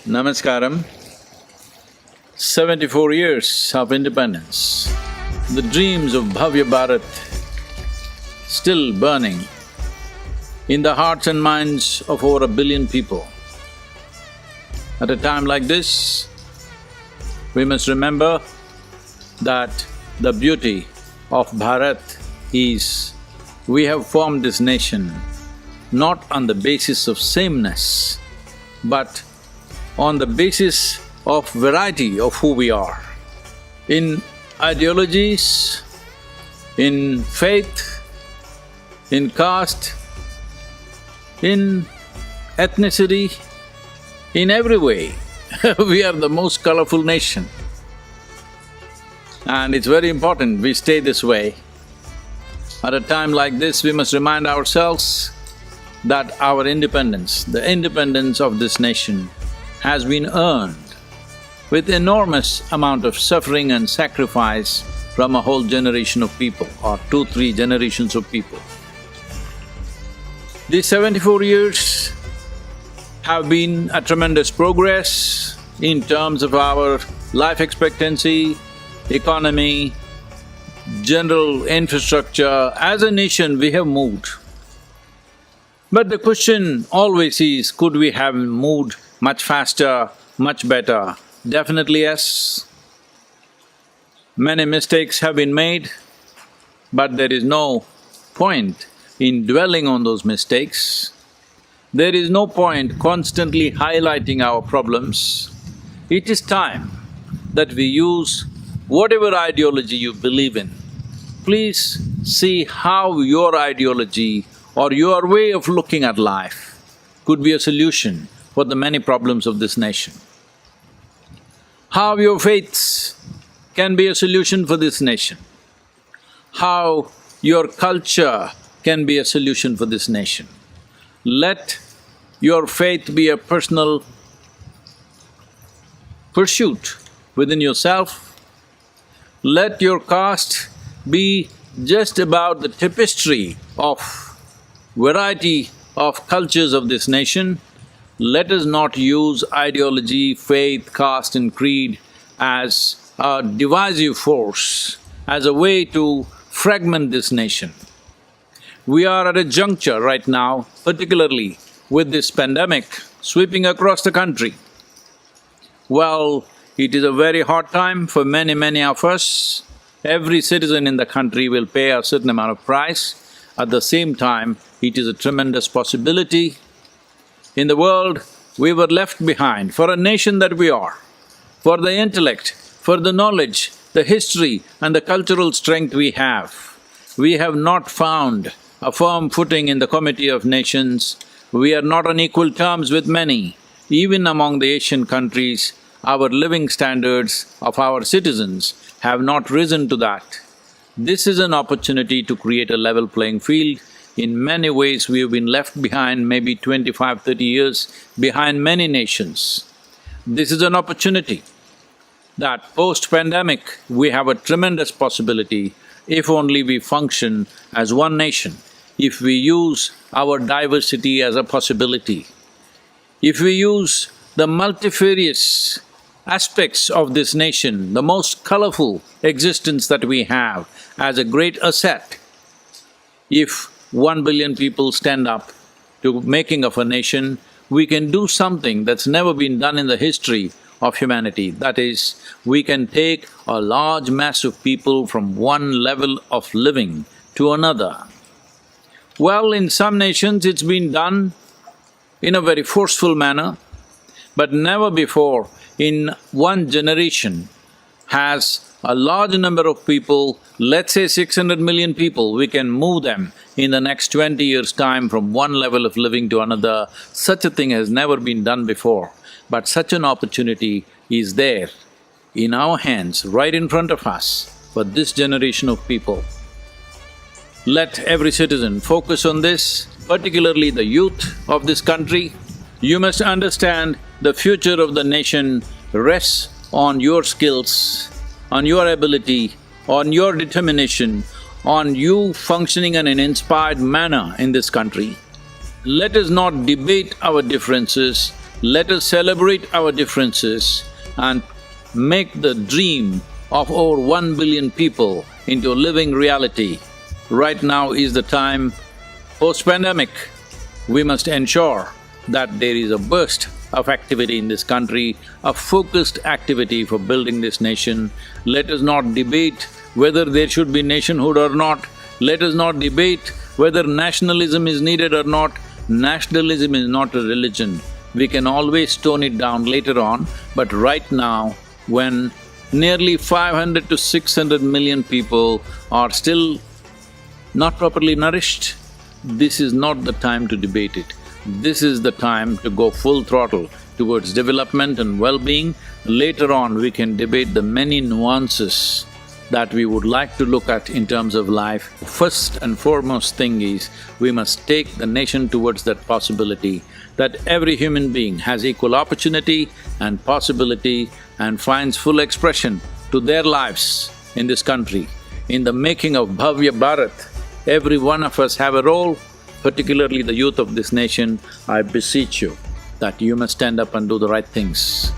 Namaskaram. 74 years of independence. The dreams of Bhavya Bharat still burning in the hearts and minds of over 1 billion people. At a time like this, we must remember that the beauty of Bharat is we have formed this nation not on the basis of sameness, but on the basis of variety of who we are. In ideologies, in faith, in caste, in ethnicity, in every way, we are the most colorful nation. And it's very important we stay this way. At a time like this, we must remind ourselves that our independence, the independence of this nation, has been earned with enormous amount of suffering and sacrifice from a whole generation of people or 2-3 generations of people. These 74 years have been a tremendous progress in terms of our life expectancy, economy, general infrastructure. As a nation, we have moved. But the question always is, could we have moved much faster, much better? Definitely yes. Many mistakes have been made, but there is no point in dwelling on those mistakes. There is no point constantly highlighting our problems. It is time that we use whatever ideology you believe in. Please see how your ideology or your way of looking at life could be a solution for the many problems of this nation. How your faiths can be a solution for this nation. How your culture can be a solution for this nation. Let your faith be a personal pursuit within yourself. Let your caste be just about the tapestry of variety of cultures of this nation. Let us not use ideology, faith, caste and creed as a divisive force, as a way to fragment this nation. We are at a juncture right now, particularly with this pandemic sweeping across the country. Well, it is a very hard time for many of us. Every citizen in the country will pay a certain amount of price. At the same time, it is a tremendous possibility. In the world, we were left behind for a nation that we are, for the intellect, for the knowledge, the history and the cultural strength we have. We have not found a firm footing in the Committee of Nations. We are not on equal terms with many. Even among the Asian countries, our living standards of our citizens have not risen to that. This is an opportunity to create a level playing field. In many ways, we have been left behind, maybe 25-30 years behind many nations. This is an opportunity that post-pandemic, we have a tremendous possibility if only we function as one nation, if we use our diversity as a possibility, if we use the multifarious aspects of this nation, the most colorful existence that we have as a great asset. If 1 billion people stand up to making of a nation, we can do something that's never been done in the history of humanity. That is, we can take a large mass of people from one level of living to another. Well, in some nations it's been done in a very forceful manner, but never before in one generation has a large number of people, let's say 600 million people, we can move them in the next 20 years' time from one level of living to another. Such a thing has never been done before, but such an opportunity is there in our hands, right in front of us, for this generation of people. Let every citizen focus on this, particularly the youth of this country. You must understand the future of the nation rests on your skills, on your ability, on your determination, on you functioning in an inspired manner in this country. Let us not debate our differences, Let us celebrate our differences and make the dream of over 1 billion people into a living reality. Right now is the time, post-pandemic, we must ensure that there is a burst of activity in this country, a focused activity for building this nation. Let us not debate whether there should be nationhood or not. Let us not debate whether nationalism is needed or not. Nationalism is not a religion. We can always tone it down later on, but right now, when nearly 500 to 600 million people are still not properly nourished, this is not the time to debate it. This is the time to go full throttle towards development and well-being. Later on, we can debate the many nuances that we would like to look at in terms of life. First and foremost thing is, we must take the nation towards that possibility that every human being has equal opportunity and possibility and finds full expression to their lives in this country. In the making of Bhavya Bharat, every one of us have a role, particularly the youth of this nation. I beseech you that you must stand up and do the right things.